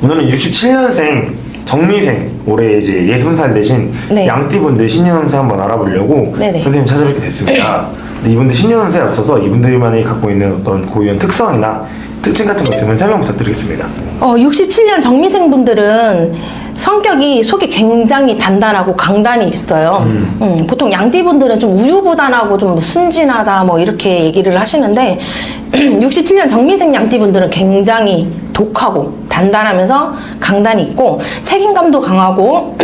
오늘은 67년생 정미생 올해 이제 60살 되신 네. 양띠분들 신년운세 한번 알아보려고 네네. 선생님 찾아뵙게 됐습니다. 근데 이분들 신년운세에 앞서서 이분들만이 갖고 있는 어떤 고유한 특성이나 특징 같은 거 있으면 설명 부탁드리겠습니다. 67년 정미생분들은 성격이 속이 굉장히 단단하고 강단이 있어요. 보통 양띠분들은 좀 우유부단하고 좀 순진하다 뭐 이렇게 얘기를 하시는데 67년 정미생 양띠분들은 굉장히 독하고 단단하면서 강단이 있고 책임감도 강하고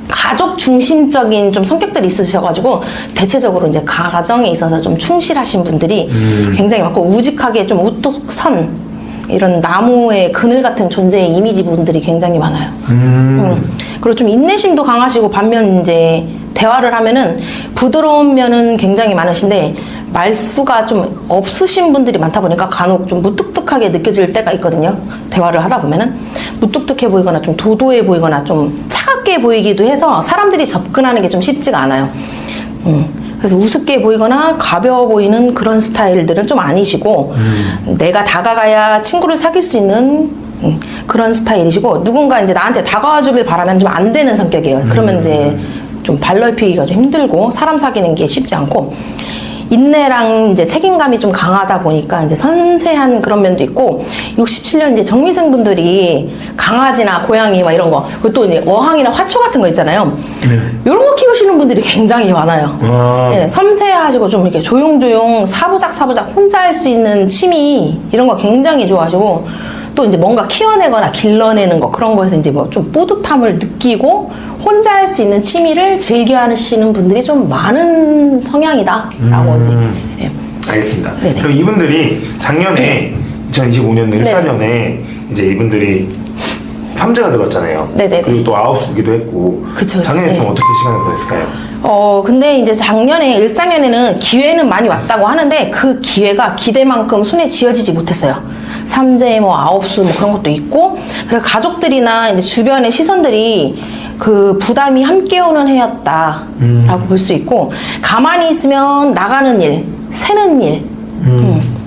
가족 중심적인 좀 성격들이 있으셔가지고 대체적으로 이제 가정에 있어서 좀 충실하신 분들이 굉장히 많고 우직하게 좀 우뚝 선 이런 나무의 그늘 같은 존재의 이미지 분들이 굉장히 많아요. 그리고 좀 인내심도 강하시고 반면 이제 대화를 하면은 부드러운 면은 굉장히 많으신데 말수가 좀 없으신 분들이 많다 보니까 간혹 좀 무뚝뚝하게 느껴질 때가 있거든요. 대화를 하다 보면은 무뚝뚝해 보이거나 좀 도도해 보이거나 좀 차갑게 보이기도 해서 사람들이 접근하는 게 좀 쉽지가 않아요. 그래서 우습게 보이거나 가벼워 보이는 그런 스타일들은 좀 아니시고 내가 다가가야 친구를 사귈 수 있는 그런 스타일이시고 누군가 이제 나한테 다가와 주길 바라면 좀 안 되는 성격이에요. 그러면 이제 좀 발 넓히기가 좀 힘들고 사람 사귀는 게 쉽지 않고 인내랑 이제 책임감이 좀 강하다 보니까 이제 섬세한 그런 면도 있고 67년 이제 정미생분들이 강아지나 고양이 막 이런 거 그리고 또 이제 어항이나 화초 같은 거 있잖아요. 이런 거 키우시는 분들이 굉장히 많아요. 네, 섬세하시고 좀 이렇게 조용조용 사부작 혼자 할 수 있는 취미 이런 거 굉장히 좋아하시고 또 이제 뭔가 키워내거나 길러내는 거 그런 거에서 이제 뭐 좀 뿌듯함을 느끼고 혼자 할 수 있는 취미를 즐겨 하시는 분들이 좀 많은 성향이다라고 이제 예. 알겠습니다. 네네. 그럼 이분들이 작년에 2025년 일사년에 이제 이분들이 삼재가 들어갔잖아요. 네네네. 그리고 또 아홉수기도 했고 그쵸. 작년에 좀 네. 어떻게 시간을 보냈을까요? 근데 이제 작년에 일사년에는 기회는 많이 왔다고 하는데 그 기회가 기대만큼 손에 쥐어지지 못했어요. 삼재 뭐 아홉수 뭐 그런 것도 있고 그래서 가족들이나 이제 주변의 시선들이 그 부담이 함께 오는 해였다라고 볼 수 있고 가만히 있으면 나가는 일, 새는 일.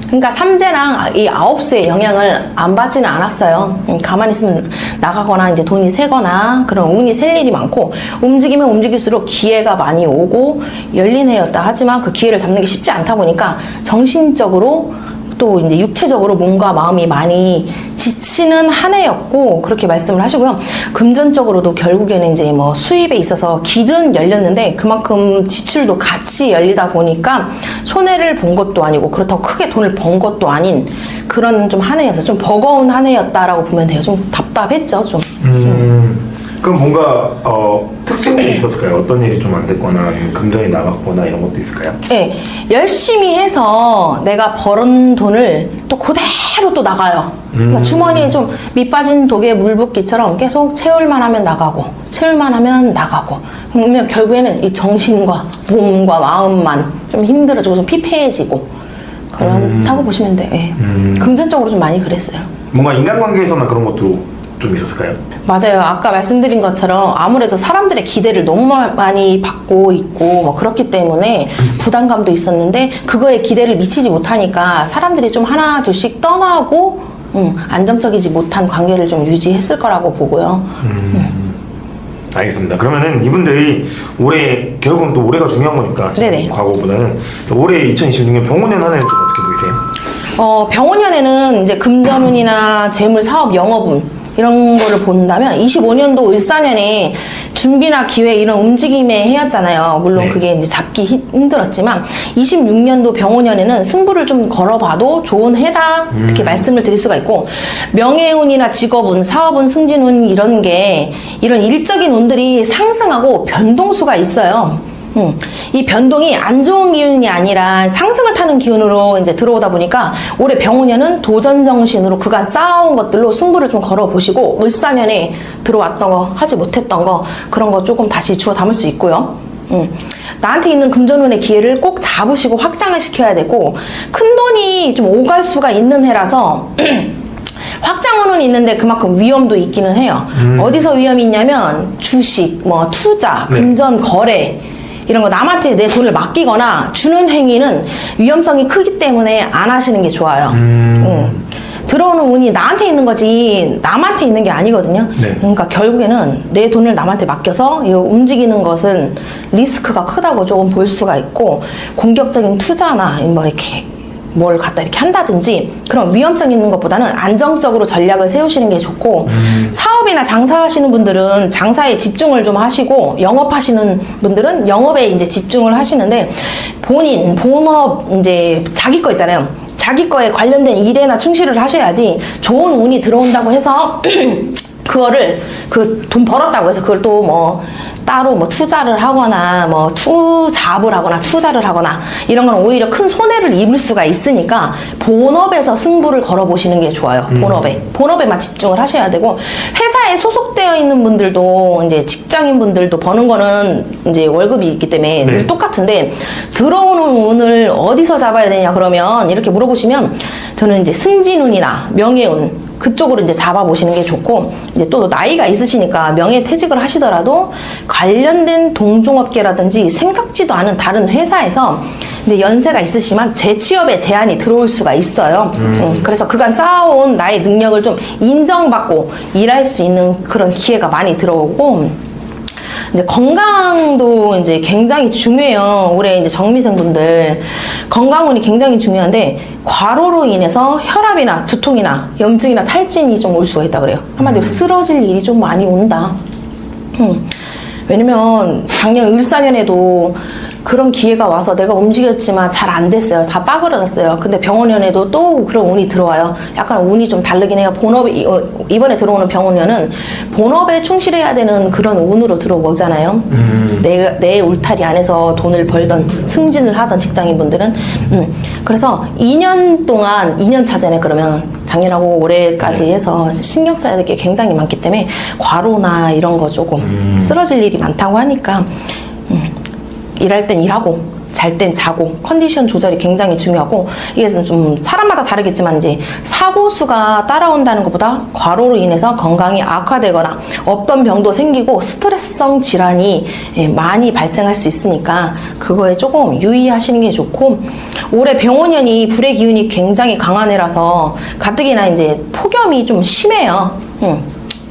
그러니까 삼재랑 이 아홉수의 영향을 안 받지는 않았어요. 가만히 있으면 나가거나 이제 돈이 새거나 그런 운이 셀 일이 많고 움직이면 움직일수록 기회가 많이 오고 열린 해였다. 하지만 그 기회를 잡는 게 쉽지 않다 보니까 정신적으로 또 이제 육체적으로 몸과 마음이 많이 지치는 한 해였고 그렇게 말씀을 하시고요. 금전적으로도 결국에는 이제 뭐 수입에 있어서 길은 열렸는데 그만큼 지출도 같이 열리다 보니까 손해를 본 것도 아니고 그렇다고 크게 돈을 번 것도 아닌 그런 좀 한 해여서 좀 버거운 한 해였다라고 보면 돼요. 좀 답답했죠, 좀. 그럼 뭔가 특징이 있었을까요? 어떤 일이 좀 안 됐거나 아니면 금전이 나갔거나 이런 것도 있을까요? 네, 열심히 해서 내가 벌은 돈을 또 그대로 또 나가요. 그러니까 주머니에 좀 밑빠진 독에 물 붓기처럼 계속 채울만 하면 나가고 채울만 하면 나가고 그러면 결국에는 이 정신과 몸과 마음만 좀 힘들어지고 좀 피폐해지고 그렇다고 보시면 돼요. 네. 금전적으로 좀 많이 그랬어요. 뭔가 인간관계에서나 그런 것도 좀 있었을까요? 맞아요. 아까 말씀드린 것처럼 아무래도 사람들의 기대를 너무 많이 받고 있고 뭐 그렇기 때문에 부담감도 있었는데 그거에 기대를 미치지 못하니까 사람들이 좀 하나 둘씩 떠나고 안정적이지 못한 관계를 좀 유지했을 거라고 보고요. 알겠습니다. 그러면은 이분들이 올해 결국은 또 올해가 중요한 거니까 네네. 과거보다는 올해 2026년 병원년 한 해는 좀 어떻게 보이세요? 병원년에는 이제 금전운이나 재물, 사업, 영업운 이런 거를 본다면 25년도 을사년에 준비나 기회 이런 움직임의 해였잖아요. 물론 네. 그게 이제 잡기 힘들었지만 26년도 병원년에는 승부를 좀 걸어봐도 좋은 해다 이렇게 말씀을 드릴 수가 있고 명예운이나 직업운, 사업운, 승진운 이런 게 이런 일적인 운들이 상승하고 변동수가 있어요. 이 변동이 안 좋은 기운이 아니라 상승을 타는 기운으로 이제 들어오다 보니까 올해 병원년은 도전 정신으로 그간 쌓아온 것들로 승부를 좀 걸어보시고 을사년에 들어왔던 거 하지 못했던 거 그런 거 조금 다시 주워 담을 수 있고요. 나한테 있는 금전운의 기회를 꼭 잡으시고 확장을 시켜야 되고 큰 돈이 좀 오갈 수가 있는 해라서 확장운은 있는데 그만큼 위험도 있기는 해요. 어디서 위험이 있냐면 주식, 뭐 투자, 금전, 거래 이런 거 남한테 내 돈을 맡기거나 주는 행위는 위험성이 크기 때문에 안 하시는 게 좋아요. 들어오는 운이 나한테 있는 거지 남한테 있는 게 아니거든요. 네. 그러니까 결국에는 내 돈을 남한테 맡겨서 이 움직이는 것은 리스크가 크다고 조금 볼 수가 있고, 공격적인 투자나 뭐 이렇게 뭘 갖다 이렇게 한다든지 그런 위험성 있는 것보다는 안정적으로 전략을 세우시는 게 좋고, 사업이나 장사하시는 분들은 장사에 집중을 좀 하시고, 영업하시는 분들은 영업에 이제 집중을 하시는데, 본업 이제 자기 거 있잖아요. 자기 거에 관련된 일에나 충실을 하셔야지 좋은 운이 들어온다고 해서 그거를 그 돈 벌었다고 해서 그걸 또 뭐 따로 뭐 투자를 하거나 뭐 투잡을 하거나 투자를 하거나 이런 건 오히려 큰 손해를 입을 수가 있으니까 본업에서 승부를 걸어 보시는 게 좋아요. 본업에만 집중을 하셔야 되고, 회사에 소속되어 있는 분들도 이제 직장인 분들도 버는 거는 이제 월급이 있기 때문에 늘 똑같은데, 들어오는 운을 어디서 잡아야 되냐 그러면 이렇게 물어보시면 저는 이제 승진운이나 명예운 그쪽으로 이제 잡아보시는 게 좋고, 이제 또 나이가 있으시니까 명예퇴직을 하시더라도 관련된 동종업계라든지 생각지도 않은 다른 회사에서 이제 연세가 있으시면 재취업에 제한이 들어올 수가 있어요. 그래서 그간 쌓아온 나의 능력을 좀 인정받고 일할 수 있는 그런 기회가 많이 들어오고, 이제 건강도 이제 굉장히 중요해요. 올해 이제 정미생분들 건강운이 굉장히 중요한데, 과로로 인해서 혈압이나 두통이나 염증이나 탈진이 좀 올 수가 있다 그래요. 한마디로 쓰러질 일이 좀 많이 온다. 왜냐면 작년 을사년에도 그런 기회가 와서 내가 움직였지만 잘 안 됐어요. 다 빠그러졌어요. 근데 병원연에도 또 그런 운이 들어와요. 약간 운이 좀 다르긴 해요. 본업에 이번에 들어오는 병원연은 본업에 충실해야 되는 그런 운으로 들어오잖아요. 내 울타리 안에서 돈을 벌던 승진을 하던 직장인분들은 그래서 2년 동안 2년 차잖아요. 그러면 작년하고 올해까지 해서 신경 써야 될 게 굉장히 많기 때문에 과로나 이런 거 조금 쓰러질 일이 많다고 하니까 일할 땐 일하고 잘 땐 자고 컨디션 조절이 굉장히 중요하고, 이게 좀 사람마다 다르겠지만 이제 사고 수가 따라온다는 것보다 과로로 인해서 건강이 악화되거나 없던 병도 생기고 스트레스성 질환이 많이 발생할 수 있으니까 그거에 조금 유의하시는 게 좋고, 올해 병원연이 불의 기운이 굉장히 강한 해라서 가뜩이나 이제 폭염이 좀 심해요.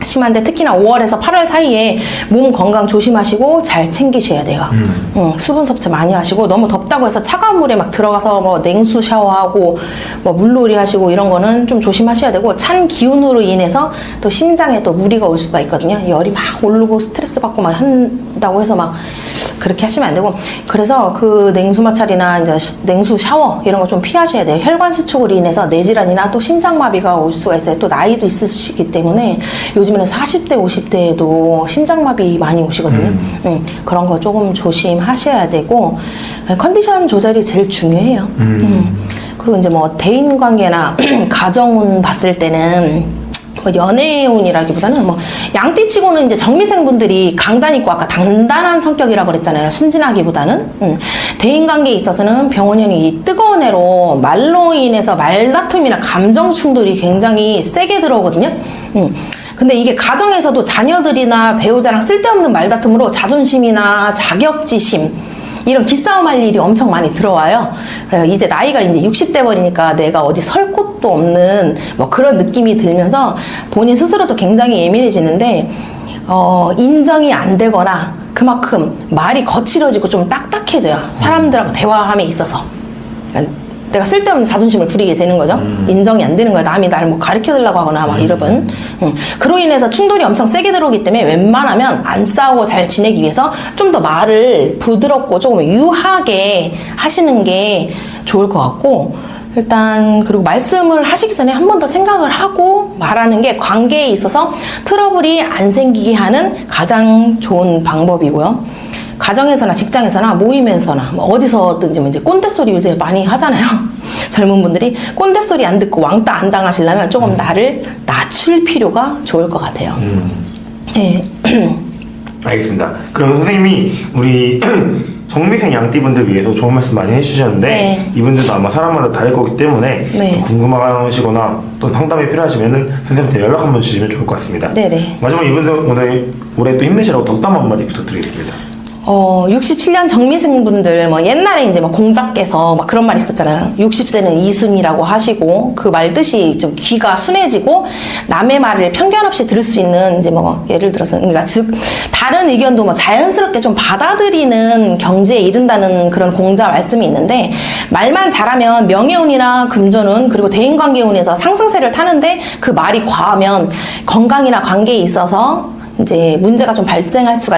심한데 특히나 5월에서 8월 사이에 몸 건강 조심하시고 잘 챙기셔야 돼요. 수분 섭취 많이 하시고, 너무 덥다고 해서 차가운 물에 막 들어가서 뭐 냉수 샤워하고 뭐 물놀이 하시고 이런 거는 좀 조심하셔야 되고, 찬 기운으로 인해서 또 심장에 또 무리가 올 수가 있거든요. 열이 막 오르고 스트레스 받고 막 한다고 해서 막 그렇게 하시면 안 되고, 그래서 그 냉수 마찰이나 이제 냉수 샤워 이런 거 좀 피하셔야 돼요. 혈관 수축으로 인해서 뇌질환이나 또 심장마비가 올 수가 있어요. 또 나이도 있으시기 때문에 요즘에는 40대, 50대에도 심장마비 많이 오시거든요. 그런 거 조금 조심하셔야 되고, 컨디션 조절이 제일 중요해요. 그리고 이제 뭐 대인관계나 가정운 봤을 때는 뭐 연애운이라기보다는 뭐 양띠치고는 이제 정미생분들이 강단 있고 아까 단단한 성격이라고 그랬잖아요. 순진하기보다는. 대인관계에 있어서는 병원연이 뜨거운 애로 말로 인해서 말다툼이나 감정 충돌이 굉장히 세게 들어오거든요. 근데 이게 가정에서도 자녀들이나 배우자랑 쓸데없는 말다툼으로 자존심이나 자격지심 이런 기싸움 할 일이 엄청 많이 들어와요. 이제 나이가 이제 60대 버리니까 내가 어디 설 곳도 없는 뭐 그런 느낌이 들면서 본인 스스로도 굉장히 예민해지는데, 인정이 안 되거나 그만큼 말이 거칠어지고 좀 딱딱해져요. 사람들하고 대화함에 있어서. 그러니까 내가 쓸데없는 자존심을 부리게 되는 거죠. 인정이 안 되는 거야. 남이 날 뭐 가르쳐 달라고 하거나 막 이러면. 그로 인해서 충돌이 엄청 세게 들어오기 때문에 웬만하면 안 싸우고 잘 지내기 위해서 좀 더 말을 부드럽고 조금 유하게 하시는 게 좋을 것 같고, 일단 그리고 말씀을 하시기 전에 한 번 더 생각을 하고 말하는 게 관계에 있어서 트러블이 안 생기게 하는 가장 좋은 방법이고요. 가정에서나 직장에서나 모임에서나 뭐 어디서든지 뭐 이제 꼰대소리 요새 많이 하잖아요. 젊은 분들이 꼰대소리 안 듣고 왕따 안 당하시려면 조금 나를 낮출 필요가 좋을 것 같아요. 네. 알겠습니다. 그럼 선생님이 우리 정미생 양띠분들 위해서 좋은 말씀 많이 해주셨는데, 네. 이분들도 아마 사람마다 다를 거기 때문에 네. 또 궁금하시거나 또 상담이 필요하시면은 선생님한테 연락 한번 주시면 좋을 것 같습니다. 네네. 마지막 이분들 오늘 올해 또 힘내시라고 덕담 한마디 부탁드리겠습니다. 67년 정미생분들, 뭐 옛날에 이제 막 공자께서 막 그런 말 있었잖아요. 60세는 이순이라고 하시고, 그 말 뜻이 좀 귀가 순해지고, 남의 말을 편견 없이 들을 수 있는, 이제 뭐, 예를 들어서, 그러니까 즉, 다른 의견도 뭐 자연스럽게 좀 받아들이는 경지에 이른다는 그런 공자 말씀이 있는데, 말만 잘하면 명예운이나 금전운, 그리고 대인관계운에서 상승세를 타는데, 그 말이 과하면 건강이나 관계에 있어서 이제 문제가 좀 발생할 수가